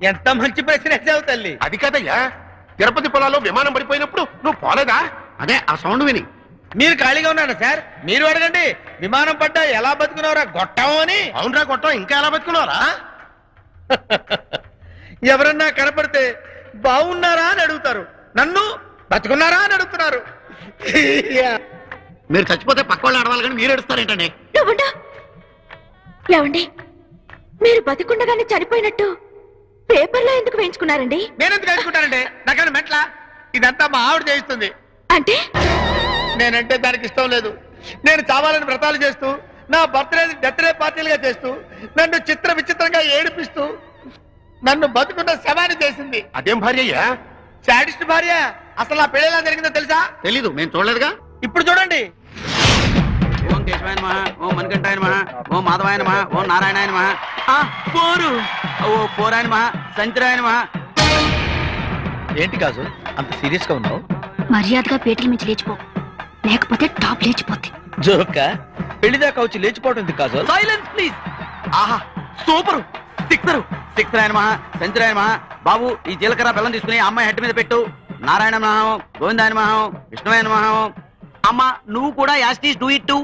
ఎంత మంచి ప్రశ్న వేసావు తల్లి. అది కదయ్యా, తిరుపతి పొలాల్లో విమానం పడిపోయినప్పుడు నువ్వు పోలేదా? అదే ఆ సౌండ్ విని. మీరు ఖాళీగా ఉన్నారా సార్? మీరు అడగండి. విమానం పడ్డా ఎలా బతుకున్నారా గొట్టం అని. అవునరా గొట్టం, ఇంకా ఎలా బతుకున్నారా? ఎవరన్నా కనపడితే బాగున్నారా అని అడుగుతారు, నన్ను బతుకున్నారా అని అడుగుతున్నారు. మీరు చచ్చిపోతే పక్క వాళ్ళు అడవాలి కానీ మీరు ఎడుస్తారేంటండి? ఏమండి, మీరు బతికుండగానే చనిపోయినట్టు పేపర్లో ఎందుకు వేయించుకున్నారండి? నేనెందుకు వేయించుకుంటానండి? నాకన్నా మెట్ల ఇదంతా మా ఆవిడ చేయిస్తుంది. అంటే నేనంటే దానికి ఇష్టం లేదు. నేను చావాలని వ్రతాలు చేస్తూ, నా బర్త్డే పార్టీలుగా చేస్తూ, నన్ను చిత్ర విచిత్రంగా ఏడిపిస్తూ, నన్ను బతుకున్న శవాన్ని చేసింది. అదేం భార్య అయ్యా? శాడిస్ట్ భార్య. అసలు నా పెళ్లి ఎలా జరిగిందో తెలుసా? తెలీదు, మేము చూడలేదుగా. ఇప్పుడు చూడండి. ఓం కేశవాయ నమః, ఓం మణికంఠాయ నమః, ఓం మాధవాయ నమః, ఓం నారాయణాయ నమః. ఓ పోరాయ నమః, సంచరాయ నమః. ఏంటి కాజు అంత సీరియస్ గా ఉన్నావు? మర్యాదగా పీటల మించి లేచిపో, లేకపోతే టాప్ లేచిపోద్ది. జోక్క పెళ్లిదాకా వచ్చి లేచిపోవటం ఎందుకు కాజు? Silence please. ఆహా సూపర్. సిక్సరాయ నమః, సంచరాయ నమః. బాబు ఈ జీలకర్ర బెల్లం తీసుకుని అమ్మాయి హెడ్ మీద పెట్టు. నారాయణ నమః, గోవిందాయ నమః, విష్ణువాయ నమః. అమ్మా నువ్వు కూడా యాస్టీస్ డూ ఇట్ టు.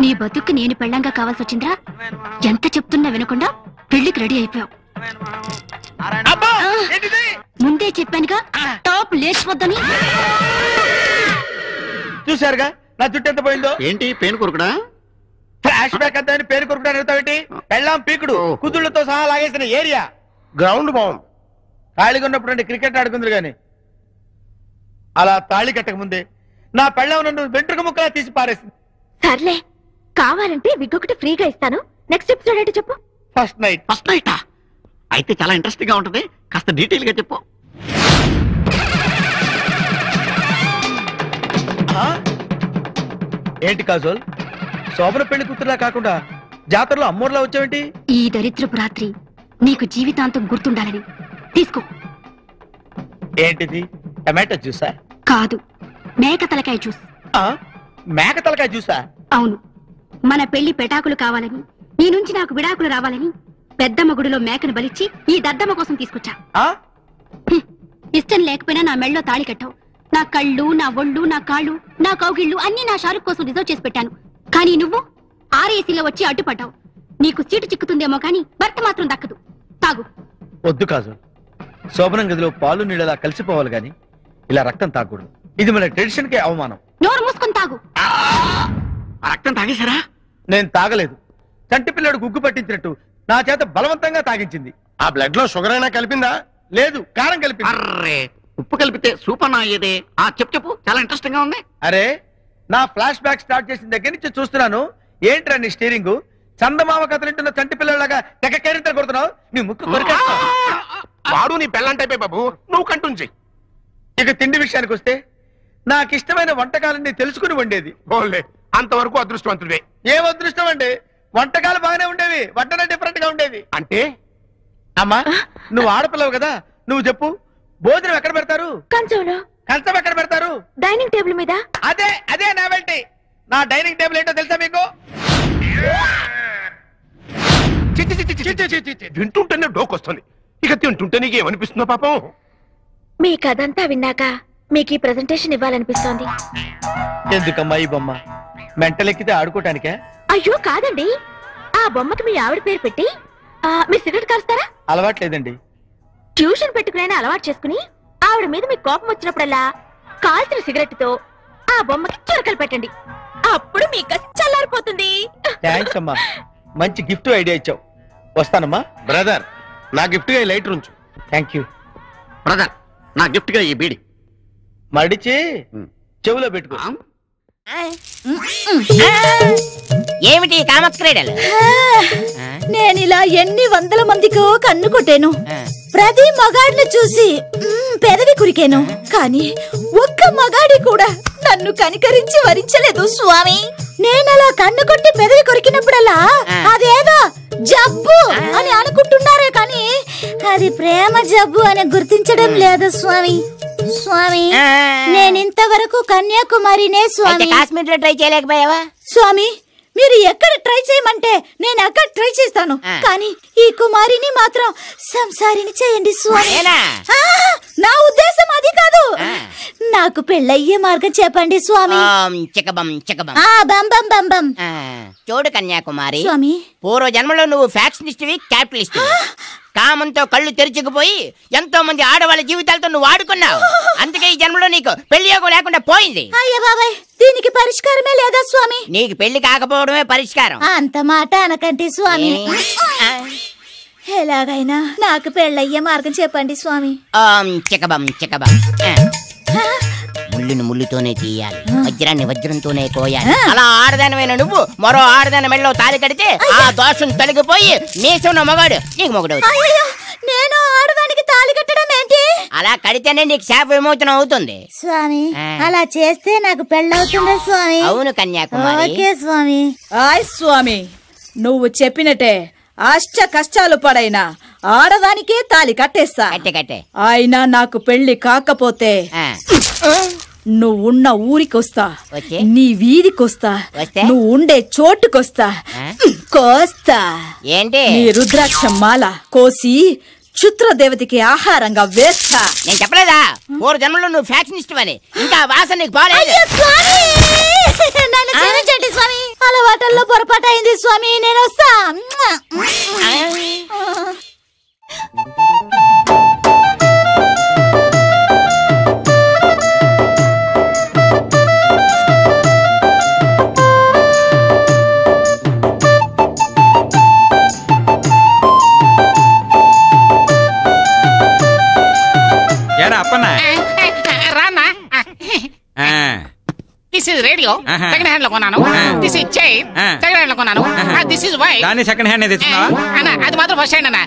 నీ బతుక్కి నేను పెళ్ళంగా కావాల్సి వచ్చిందిరా? ఎంత చెప్తున్నా వినకుండా పెళ్లికి రెడీ అయిపోయావు. ముందే చెప్పానుగా టాప్ లేచిపోద్దని. చూసారుగా నా జుట్టు ఎంత పోయిందో. ఏంటి పేను కొరుకుడా? ఫ్లాష్ బ్యాక్ అంతా పేరు కొరుకుడా అడుగుతావేంటి? పెళ్ళాం పీకుడు కుదుళ్లతో సహా లాగేసిన ఏరియా. గ్రౌండ్ బాగుంది. ఖాళీగా ఉన్నప్పుడు క్రికెట్ ఆడుకుందరు గాని అలా తాళి కట్టక ముందే నా పెళ్ళాం నన్ను వెంట్రుక ముక్కలా తీసి పారేసింది. సర్లే, కావాలంటే విగ్ ఒకటి ఫ్రీగా ఇస్తాను. నెక్స్ట్ ఎపిసోడ్ ఏంటో చెప్పు. ఫస్ట్ నైటా? అయితే చాలా ఇంట్రెస్టింగ్ గా ఉంటది, కాస్త డీటెయిల్ గా చెప్పు. ఏంటి కాజోల్, శోభన పెళ్లి కూతురులా కాకుండా జాతరలో అమ్మోర్లా వచ్చావేంటి? ఈ దరిద్రపు రాత్రి నీకు జీవితాంతం గుర్తుండాలని. తీసుకో. ఏంటిది? టమాటో జ్యూసా? కాదు, మేక తలకాయ జ్యూస్. మేక తలకాయ జ్యూసా? అవును. మన పెళ్లి పెటాకులు కావాలని, నీ నుంచి నాకు విడాకులు రావాలని పెద్దమ్మ గుడిలో మేకను బలిచ్చి ఈ దద్దమ్మ కోసం తీసుకొచ్చా. ఇష్టం లేకపోయినా నా మెళ్ళలో తాళి కట్టావు. నా కళ్ళు, నా ఒళ్ళు, నా కాళ్ళు, నా కౌగిళ్ళు అన్ని నా షారుఖ్ కోసం రిజర్వ్ చేసి పెట్టాను. కానీ నువ్వు ఆర్ఏసీలో వచ్చి అడ్డుపడ్డావు. నీకు సీటు చిక్కుతుందేమో కానీ భర్త మాత్రం దక్కదు. తాగు. వద్దు కాజోల్, శోభనం గదిలో పాలు నీళ్ళలా కలిసిపోవాలి గాని ఇలా రక్తం తాగకూడదు. ఇది మన ట్రెడిషన్ కే అవమానం. నోరు మూసుకొని తాగు. రక్తం తాగేశారా? నేను తాగలేదు. చంటి పిల్లడు గుగ్గు పట్టించినట్టు నా చేత బలవంతంగా తాగించింది. ఆ బ్లడ్ లో షుగర్ అయినా కలిపిందా? లేదు, కారం కలిపి. అర్రే, ఉప్పు కలిపితే సూపర్ నా అయ్యేదే. చెప్పు, చాలా ఇంట్రెస్టింగ్ గా ఉంది. అరే, నా ఫ్లాష్ బ్యాక్ స్టార్ట్ చేసిన దగ్గర నుంచి చూస్తున్నాను. ఏంట్రా నీ స్టీరింగ్? చందమామ కథలింటున్న చంటి పిల్లలాగా తెగ కేరింత కొడుతున్నావు. నీ ముక్కు కొరికే. వాడు నీ పెళ్ళంటే బాబు, నువ్వు కంటుంచి. ఇక తిండి విషయానికి వస్తే నాకిష్టమైన వంటకాలన్నీ తెలుసుకుని వండేది. బోలే, అంతవరకు అదృష్టవంతుడివే. ఏం అదృష్టం అండి, వంటకాలు బాగానే ఉండేవి, వంటనే డిఫరెంట్ గా ఉండేది. అంటే అమ్మా, నువ్వు ఆడపిల్లవు కదా, నువ్వు చెప్పు, భోజనం ఎక్కడ పెడతారు? కంచంలో. కంచం ఎక్కడ పెడతారు? డైనింగ్ టేబుల్ మీద. అదే నావెల్టీ. నా డైనింగ్ టేబుల్ ఏంటో తెలుసా మీకు? వింటుంటేనే డోకొస్తుంది, ఇక తింటుంటే నీకు ఏమనిపిస్తుందో పాపం? మీ కథంతా విన్నాక మీకు ఈ ప్రెజెంటేషన్ ఇవ్వాలనిపిస్తోంది. ఎందుకమ్మా ఈ బొమ్మ? మెంటలెక్కితే ఆడుకోటానికే? అయ్యో కాదండి, ఆ బొమ్మకి మీ ఆవిడ పేరు పెట్టి మీరు సిగరెట్ కాలుస్తారా? అలవాట్లేదండి. ట్యూషన్ పెట్టుకునే అలవాటు చేసుకుని ఆవిడ మీద మీకు కోపం వచ్చినప్పుడల్లా కాల్చిన సిగరెట్ తో ఆ బొమ్మకి చురకలు పెట్టండి. అప్పుడు మీ కసి చల్లారిపోతుంది. థ్యాంక్స్ అమ్మా, మంచి గిఫ్ట్ ఐడియా ఇచ్చావు. వస్తానమ్మా. బ్రదర్, నా గిఫ్ట్ గా లైటర్ ఉంచు. Thank you brother. నా గిఫ్ట్ గా ఈ బీడి మడిచి చెవులో పెట్టుకో. ఏమిటి కామక్రీడలు? నేను ఇలా ఎన్ని వందల మందికో కన్ను కొట్టాను. ప్రతి మగాడిని చూసి పెదవి కురికాను. కానీ ఒక్క మగాడి కూడా నన్ను కనికరించి వరించలేదు స్వామి. నేనలా కన్ను కొట్టి పెదవి కొరికినప్పుడల్లా అదేదో జబ్బు అని అనుకుంటున్నారే కానీ అది ప్రేమ జబ్బు అని గుర్తించడం లేదు స్వామి. స్వామి నేనింతవరకు కన్యాకుమారినే స్వామి. కాశ్మీర్ లో ట్రై చేయలేకపోయావా స్వామి? మీరు ఎక్కడ ట్రై చేయమంటే నేను అక్కడ ట్రై చేస్తాను. కానీ ఈ కుమారిని మాత్రం సంసారిని చేయండి స్వామి. నా ఉద్దేశం అది కాదు. నాకు పెళ్ళయ్యే మార్గం చెప్పండి స్వామి. చూడు కన్యాకుమారి, స్వామి పూర్వ జన్మలో నువ్వు ఫ్యాక్షనిస్ట్వి, క్యాపిటలిస్ట్. కామంతో కళ్ళు తెరుచుకుపోయి ఎంతో మంది ఆడవాళ్ళ జీవితాలతో నువ్వు ఆడుకున్నావు. అందుకే ఈ జన్మలో నీకు పెళ్లి యోగం లేకుండా పోయింది. అయ్య బాబాయ్, దీనికి పరిష్కారమే లేదా స్వామి? నీకు పెళ్లి కాకపోవడమే పరిష్కారం. అంత మాట అనకండి స్వామి. ఎలాగైనా నాకు పెళ్ళయ్యే మార్గం చెప్పండి స్వామి. ముళ్ళుని ముళ్ళుతోనే తీయాలి, వజ్రాన్ని వజ్రంతోనే కోయాలి. అలా ఆడదానమైన నువ్వు మరో ఆడదాని మెడలో తాళి కడితే ఆ దోషం తొలగిపోయి మీసున్న మగాడు నీకు మొగుడు. నేను ఆడదానికి తాళి కట్టడం ఏంటి? అలా కడితేనే నీకు శాప విమోచనం అవుతుంది స్వామి. అలా చేస్తే నాకు పెళ్ళవుతుందా స్వామి? అవును కన్యాకుమారి. ఓకే స్వామి. ఆయ్ స్వామి, నువ్వు చెప్పినట్టే అష్ట కష్టాలు పడైనా ఆడదానికే తాలి కట్టేస్తా. కట్టే అయినా నాకు పెళ్లి కాకపోతే నువ్వున్న ఊరికొస్తా, నీ వీధికొస్తా, నువ్వు ఉండే చోటుకొస్తా, కోస్తా. ఏంటి? నీ రుద్రాక్ష మాల కోసి క్షుద్రదేవతకి ఆహారంగా వేస్తా. నేను చెప్పలేదా పూర్వ జన్మలో నువ్వు ఫ్యాక్షనిస్ట్ అని? ఇంకా వాసన నీకు బాలేదు. స్వామి అలవాటల్లో పొరపాటు అయింది స్వామి. నేను వస్తా. రానా? This is radio second hand లో కొన్నాను. This is chain second hand లో కొన్నాను. దిస్ ఇస్ వైట్ దాన్ని సెకండ్ హ్యాండ్ తెచ్చుకున్నావా అన్న? అది మాత్రం ఫస్ట్ హ్యాండ్ అన్న.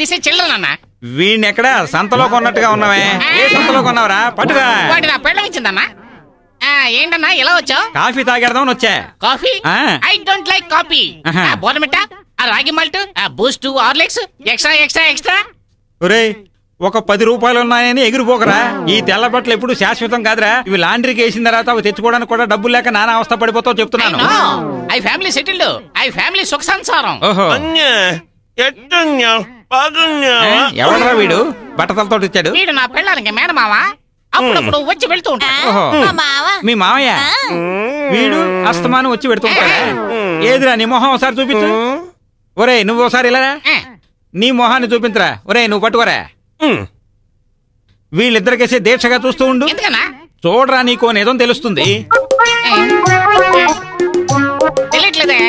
దిస్ ఇస్ చిల్డ్రన్ అన్న. వీడిని ఎక్కడ సంతలో కొన్నట్టుగా ఉన్నావే? ఏ సంతలో కొన్నావురా? పట్టుగా. వాటి నా పెళ్ళం ఇచ్చిందన్నా. ఏంటన్నా ఇలా వచ్చావు? కాఫీ తాగేద్దామని వచ్చా. Coffee? I don't like coffee. Bournvita, ragi malt, Boost, Horlicks, extra extra extra. ఒరేయ్, ఒక 10 రూపాయలు ఉన్నాయని ఎగిరిపోకరా. ఈ తెల్ల బట్టలు ఎప్పుడు శాశ్వతం కాదురా. ఇవి లాండ్రీకి వేసిన తర్వాత అవి తెచ్చుకోవడానికి కూడా డబ్బులు లేక నానా అవస్థ పడిపోతావు చెప్తున్నాను. I family settled. I family సుఖ సంసారం. ఎవడరా వీడు బట్టతలతో వచ్చాడు? వీడు నా పెళ్ళానికి మేనమావా. అప్పుడప్పుడు వచ్చి వెళ్తూ ఉంటాడు. మీ మావయ్య? వీడు అస్తమానం వచ్చి పెడుతూ ఉంటాడా? ఏదిరా నీ మొహం ఒకసారి చూపించు. ఒరే నువ్వు ఒకసారి ఇలా నీ మొహాన్ని చూపించరా. ఒరే నువ్వు పట్టుకోరా. వీళ్ళిద్దరికేసే దీక్షగా చూస్తూ ఉండు. చూడరా నీకో నిజం తెలుస్తుంది. తెలియట్లేదే.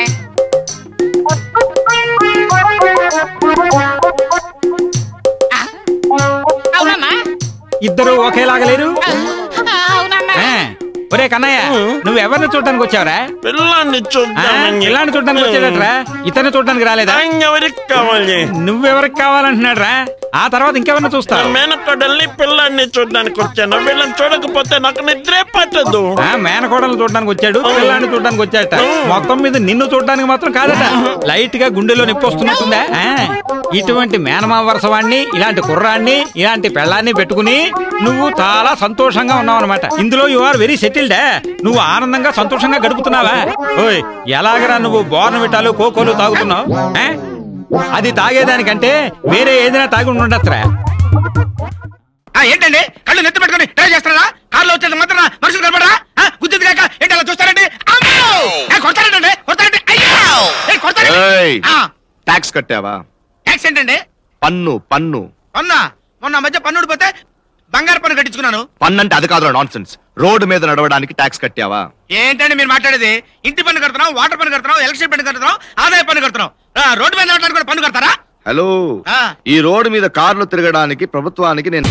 అవునన్నా? ఇద్దరు ఒకేలాగా లేరు. ఒరే కన్నయ్య, నువ్వెవరిని చూడడానికి వచ్చావరా? పిల్లాన్ని చూడడానికి వచ్చాడట్రా. ఇతన్ని చూడడానికి రాలేదా? ఎవరికి కావాలి? నువ్వెవరికి కావాలంటున్నాడు రా. ఆ తర్వాత ఇంకెవరిని చూస్తావు? మేనకోడల్ని పిల్లాన్ని చూడడానికి వచ్చాను. వీళ్ళని చూడకపోతే నాకు నిద్రే పట్టదు. మేనకోడల్ని చూడడానికి వచ్చాడు, పిల్లాన్ని చూడడానికి వచ్చాడట. మొత్తం మీద నిన్ను చూడడానికి మాత్రం కాదట. లైట్ గా గుండెలో నొప్పి వస్తున్నట్టుందా? ఇటువంటి మేనమా వరసవాణ్ణి, ఇలాంటి కుర్రాన్ని, ఇలాంటి పెళ్ళాన్ని పెట్టుకుని నువ్వు చాలా సంతోషంగా ఉన్నావు అనమాట. ఇందులో యు ఆర్ వెరీ సెటిల్డ్. నువ్వు ఆనందంగా సంతోషంగా గడుపుతున్నావా? ఓయ్ ఎలాగరా నువ్వు బోర్నవిటాలు కోకోలు తాగుతున్నావు? అది తాగేదానికంటే వేరే ఏదైనా తాగి ఉండొచ్చురా. ఏంటండి కళ్ళు నెత్తి పెట్టుకుని ట్రై చేస్తారా? కార్లో వచ్చేది మాత్రం మనుషులు కనపడరా? గుర్తు లేక ఏంటి అలా చూస్తారండి? ట్యాక్స్ కట్టావా? ట్యాక్స్ ఏంటండి? పన్ను. పన్ను పన్నా? మొన్న మధ్య పన్ను ఊడిపోతే బంగారు పన్ను కట్టించుకున్నాను. పన్ను అంటే అది కాదు, నాన్ సెన్స్. రోడ్డు మీద నడవడానికి ట్యాక్స్ కట్టావా? ఏంటండి మీరు మాట్లాడేది? ఇంటి పన్ను కడుతున్నాం, వాటర్ పన్ను కడుతున్నాం, ఎలక్ట్రిసిటీ పన్ను కడుతున్నాం, ఆదాయ పన్ను కడుతున్నాం. రోడ్డు మీద నడవడానికి కూడా పన్ను కడతారా? హలో, ఈ రోడ్డు మీద కార్లు తిరగడానికి ప్రభుత్వానికి నేను